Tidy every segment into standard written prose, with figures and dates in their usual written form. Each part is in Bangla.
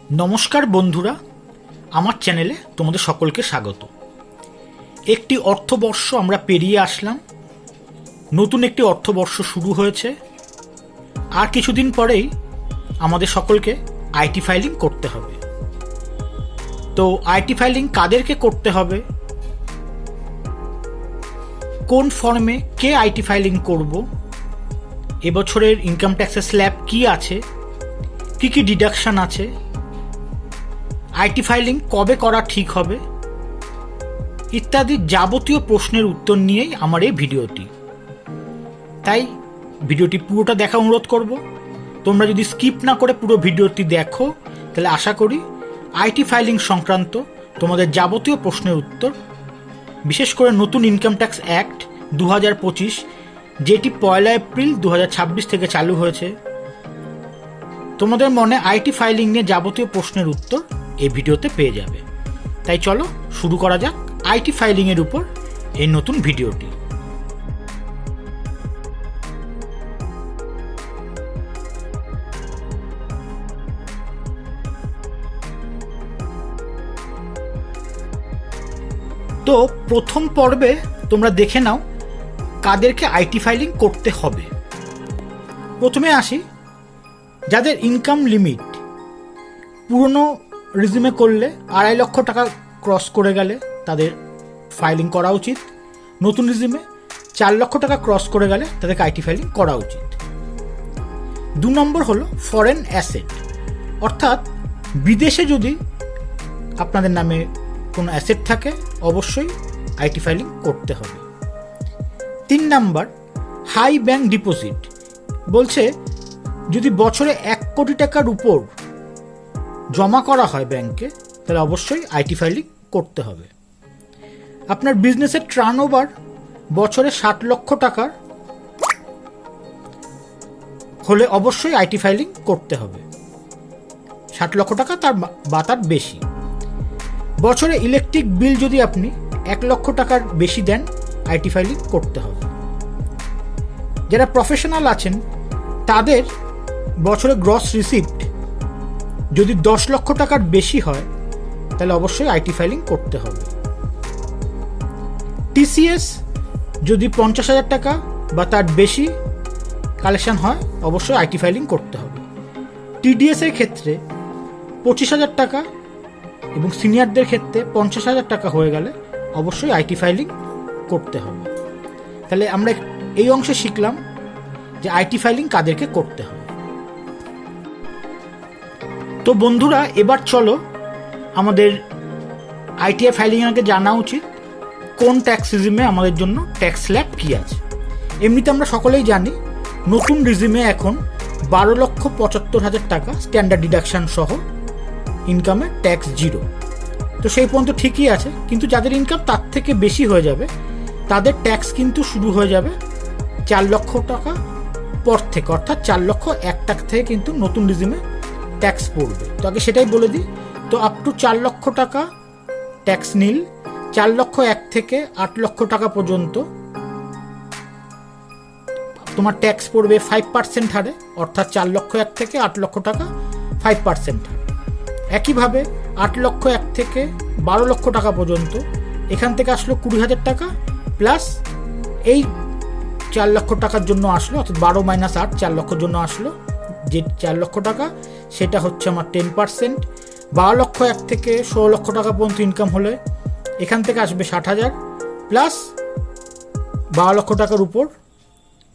নমস্কার বন্ধুরা, আমার চ্যানেলে তোমাদের সকলকে স্বাগত। একটি অর্থবর্ষ আমরা পেরিয়ে আসলাম, নতুন একটি অর্থবর্ষ শুরু হয়েছে। আর কিছুদিন পরেই আমাদের সকলকে আইটি ফাইলিং করতে হবে। তো আইটি ফাইলিং কাদেরকে করতে হবে, কোন ফর্মে কে আইটি ফাইলিং করব, এবছরের ইনকাম ট্যাক্সের স্ল্যাব কি আছে, কি কি ডিডাকশন আছে, আইটি ফাইলিং কবে করা ঠিক হবে ইত্যাদি যাবতীয় প্রশ্নের উত্তর নিয়েই আমার এই ভিডিওটি। তাই ভিডিওটি পুরোটা দেখা অনুরোধ করব। তোমরা যদি স্কিপ না করে পুরো ভিডিওটি দেখো তাহলে আশা করি আইটি ফাইলিং সংক্রান্ত তোমাদের যাবতীয় প্রশ্নের উত্তর, বিশেষ করে নতুন ইনকাম ট্যাক্স অ্যাক্ট 2025 যেটি 1 এপ্রিল 2026 থেকে চালু হয়েছে, তোমাদের মনে আইটি ফাইলিং নিয়ে যাবতীয় প্রশ্নের উত্তর এই ভিডিওতে পেয়ে যাবে। তাই চলো শুরু করা যাক আইটি ফাইলিং এর উপর এই নতুন ভিডিওটি। তো প্রথম পর্বে তোমরা দেখে নাও কাদেরকে আইটি ফাইলিং করতে হবে। প্রথমে আসি, যাদের ইনকাম লিমিট পুরনো রিজিউমে করলে 2.5 লক্ষ টাকা ক্রস করে গেলে তাদের ফাইলিং করা উচিত। নতুন রিজিউমে 4 লক্ষ টাকা ক্রস করে গেলে তাদেরকে আইটি ফাইলিং করা উচিত। 2 নম্বর হলো ফরেন অ্যাসেট, অর্থাৎ বিদেশে যদি আপনাদের নামে কোনো অ্যাসেট থাকে অবশ্যই আইটি ফাইলিং করতে হবে। 3 নাম্বার হাই ব্যাংক ডিপোজিট, বলছে যদি বছরে 1 কোটি টাকার উপর জমা করা হয় ব্যাংকে তাহলে অবশ্যই আইটি ফাইলিং করতে হবে। আপনার বিজনেসের টার্নওভার বছরে 60 লক্ষ টাকার হলে অবশ্যই আইটি ফাইলিং করতে হবে। 60 লক্ষ টাকা তার বেশি। বছরে ইলেকট্রিক বিল যদি আপনি 1 লক্ষ টাকার বেশি দেন আইটি ফাইলিং করতে হবে। যারা প্রফেশনাল আছেন তাদের বছরে গ্রস রিসিপ্ট যদি 10 লক্ষ টাকার বেশি হয় তাহলে অবশ্যই আইটি ফাইলিং করতে হবে। টিসিএস যদি 50,000 টাকা বা তার বেশি কালেকশন হয় অবশ্যই আইটি ফাইলিং করতে হবে। টিডিএস এর ক্ষেত্রে 25,000 টাকা এবং সিনিয়রদের ক্ষেত্রে 50,000 টাকা হয়ে গেলে অবশ্যই আইটি ফাইলিং করতে হবে। তাহলে আমরা এই অংশে শিখলাম যে আইটি ফাইলিং কাদেরকে করতে হবে। তো বন্ধুরা, এবার চলো আমাদের আইটিআই ফাইলিং আগে জানা উচিত কোন ট্যাক্স রিজিমে আমাদের জন্য ট্যাক্স স্ল্যাব কী আছে। এমনিতে আমরা সকলেই জানি নতুন রিজিমে এখন 12,75,000 টাকা স্ট্যান্ডার্ড ডিডাকশন সহ ইনকামে ট্যাক্স 0। তো সেই পর্যন্ত ঠিকই আছে, কিন্তু যাদের ইনকাম তার থেকে বেশি হয়ে যাবে তাদের ট্যাক্স কিন্তু শুরু হয়ে যাবে 4 লক্ষ টাকা পর থেকে, অর্থাৎ 4,01,000 টাকা থেকে কিন্তু নতুন রিজিমে ট্যাক্স পড়বে। তো আগে সেটাই বলে দিই। তো আপ টু 4 লক্ষ টাকা ট্যাক্স নীল, 4,01,000 থেকে 8 লক্ষ টাকা পর্যন্ত তোমার ট্যাক্স পড়বে 5% হারে, অর্থাৎ 4,01,000 থেকে 8 লক্ষ টাকা 5% হারে। একইভাবে 8,01,000 থেকে 12 লক্ষ টাকা পর্যন্ত এখান থেকে আসলো 20,000 টাকা প্লাস এই 4 লক্ষ টাকার জন্য আসলো, অর্থাৎ 12 - 8 4 লক্ষের জন্য আসলো যে 4 লক্ষ টাকা, সেটা হচ্ছে আমার 10%। 12,01,000 থেকে 16 লক্ষ টাকা পর্যন্ত ইনকাম হলে এখান থেকে আসবে 60,000 প্লাস 12 লক্ষ টাকার উপর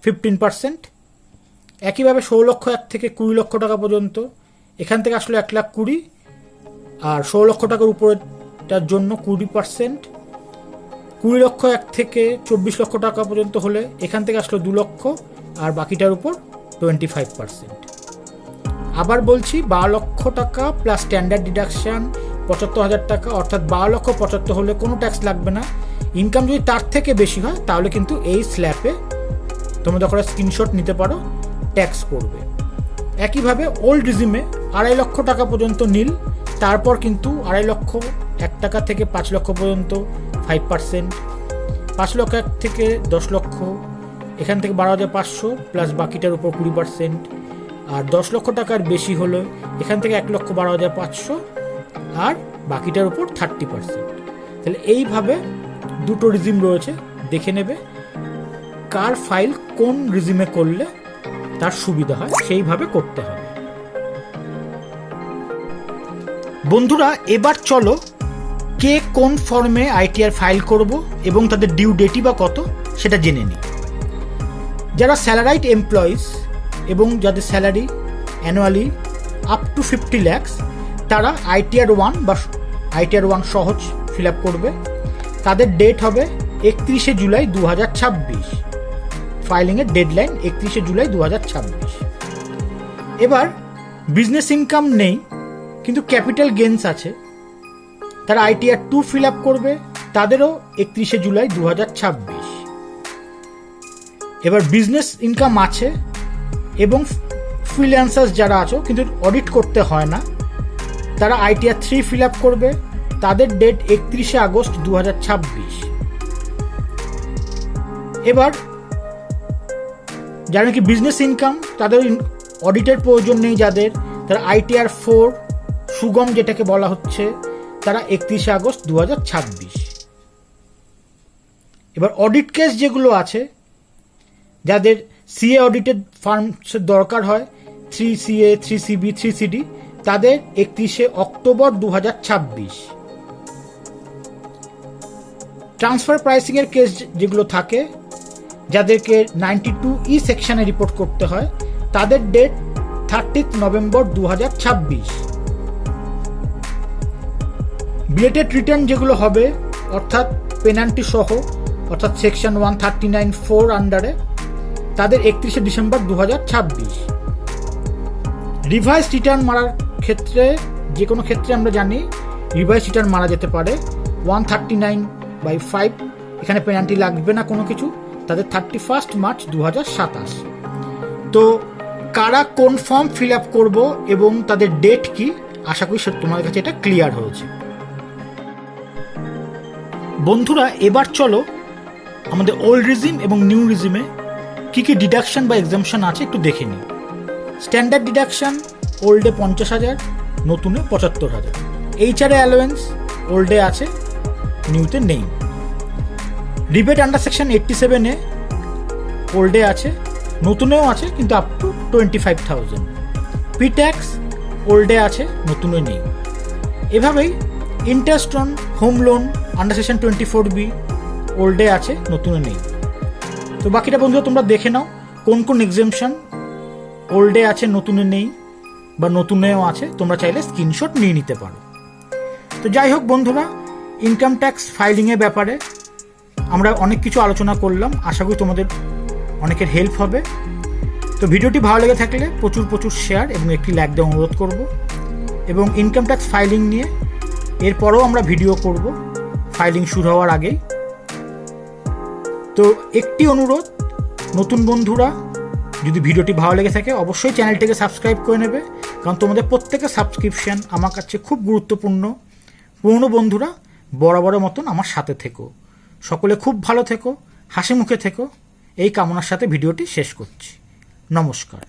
15%। একইভাবে 16,01,000 থেকে 20 লক্ষ টাকা পর্যন্ত এখান থেকে আসলো 1,20,000 আর 16 লক্ষ টাকার উপরেটার জন্য 20%। 20,01,000 থেকে 24 লক্ষ টাকা পর্যন্ত হলে এখান থেকে আসলো 2 লক্ষ আর বাকিটার উপর 25%। আবার বলছি 12 লক্ষ টাকা প্লাস স্ট্যান্ডার্ড ডিডাকশান 75,000 টাকা, অর্থাৎ 12,75,000 হলে কোনো ট্যাক্স লাগবে না। ইনকাম যদি তার থেকে বেশি হয় তাহলে কিন্তু এই স্ল্যাবে তোমরা যখন স্ক্রিনশট নিতে পারো ট্যাক্স পড়বে। একইভাবে ওল্ড রিজিমে 2.5 লক্ষ টাকা পর্যন্ত নীল, তারপর কিন্তু 2.5 টাকা থেকে 5 লক্ষ পর্যন্ত 5%, 5 লক্ষ থেকে 10 লক্ষ এখান থেকে 12,500 প্লাস বাকিটার উপর 20%, আর 10 লক্ষ টাকার বেশি হলে এখান থেকে 1,12,500 আর বাকিটার উপর 30%। তাহলে এইভাবে দুটো রিজিম রয়েছে, দেখে নেবে কার ফাইল কোন রিজিমে করলে তার সুবিধা হয়, সেইভাবে করতে হবে। বন্ধুরা এবার চলো কে কোন ফর্মে আইটিআর ফাইল করব এবং তাদের ডিউ ডেটই বা কত সেটা জেনে নিই। যারা স্যালারাইড এমপ্লয়িজ এবং যাদের salary annually up to 50 lakhs তারা আইটিআর 1 বা আইটিআর 1 সহজ ফিল আপ করবে। তাদের ডেট হবে 31শে জুলাই 2026। ফাইলিংয়ের ডেডলাইন 31শে জুলাই 2026। এবার বিজনেস ইনকাম নেই কিন্তু ক্যাপিটাল গেইনস আছে, তারা আইটিআর 2 ফিল আপ করবে, তাদেরও 31শে জুলাই 2026। এবার বিজনেস ইনকাম আছে এবং ফ্রিল্যান্সার্স যারা আছো কিন্তু অডিট করতে হয় না, তারা আইটিআর 3 ফিল আপ করবে, তাদের ডেট 31শে আগস্ট 2026। এবার যারা নাকি বিজনেস ইনকাম তাদের অডিটের প্রয়োজন নেই, যাদের তারা আইটিআর 4 সুগম যেটাকে বলা হচ্ছে, তারা 31শে আগস্ট 2026। এবার অডিট কেস যেগুলো আছে, যাদের সিএ অডিটেড ফার্মসের দরকার হয় 3CA 3CB 3CD, তাদের 31শে অক্টোবর 2026। ট্রান্সফার প্রাইসিংয়ের কেস যেগুলো থাকে, যাদেরকে 92E সেকশনে রিপোর্ট করতে হয়, তাদের ডেট 30 নভেম্বর 2026। বিলেটেড রিটার্ন যেগুলো হবে অর্থাৎ পেনাল্টি সহ, অর্থাৎ সেকশন 139(4) আন্ডারে, তাদের 31শে ডিসেম্বর 2026। রিভাইস রিটার্ন মারার ক্ষেত্রে যে কোনো ক্ষেত্রে আমরা জানি রিভাইস রিটার্ন মারা যেতে পারে 139/5, এখানে পেনাল্টি লাগবে না কোনো কিছু, তাদের 31 মার্চ 2027। তো কারা কোন ফর্ম ফিল আপ করবো এবং তাদের ডেট কি, আশা করি তোমাদের কাছে এটা ক্লিয়ার হয়েছে। বন্ধুরা এবার চলো আমাদের ওল্ড রিজিম এবং নিউ রিজিমে কী কী ডিডাকশন বা এক্সামশন আছে একটু দেখে নিই। স্ট্যান্ডার্ড ডিডাকশন ওল্ডে 50,000, নতুনে 75,000। এইচআরএ অ্যালোয়েন্স ওল্ডে আছে, নিউতে নেই। রিবেট আন্ডার সেকশন 87A ওল্ডে আছে, নতুনেও আছে কিন্তু আপ টু 25,000। পি ট্যাক্স ওল্ডে আছে, নতুনে নেই। এভাবেই interest on home loan under section 24B ওল্ডে আছে, নতুনে নেই। তো বাকিটা বন্ধুরা তোমরা দেখে নাও কোন কোন এক্সামশন ওল্ডে আছে, নতুনে নেই বা নতুনেও আছে, তোমরা চাইলে স্ক্রিনশট নিয়ে নিতে পারো। তো যাই হোক বন্ধুরা, ইনকাম ট্যাক্স ফাইলিংয়ের ব্যাপারে আমরা অনেক কিছু আলোচনা করলাম, আশা করি তোমাদের অনেকের হেল্প হবে। তো ভিডিওটি ভালো লেগে থাকলে প্রচুর শেয়ার এবং একটি লাইক দেওয়ার অনুরোধ করব। এবং ইনকাম ট্যাক্স ফাইলিং নিয়ে এরপরও আমরা ভিডিও করব ফাইলিং শুরু হওয়ার আগেই। তো একটি অনুরোধ, নতুন বন্ধুরা যদি ভিডিওটি ভালো লেগে থাকে অবশ্যই চ্যানেলটিকে সাবস্ক্রাইব করে নেবে, কারণ তোমাদের প্রত্যেকের সাবস্ক্রিপশন আমার কাছে খুব গুরুত্বপূর্ণ। পুরনো বন্ধুরা বরাবরের মতন আমার সাথে থেকো, সকলে খুব ভালো থেকো, হাসি মুখে থেকো, এই কামনার সাথে ভিডিওটি শেষ করছি। নমস্কার।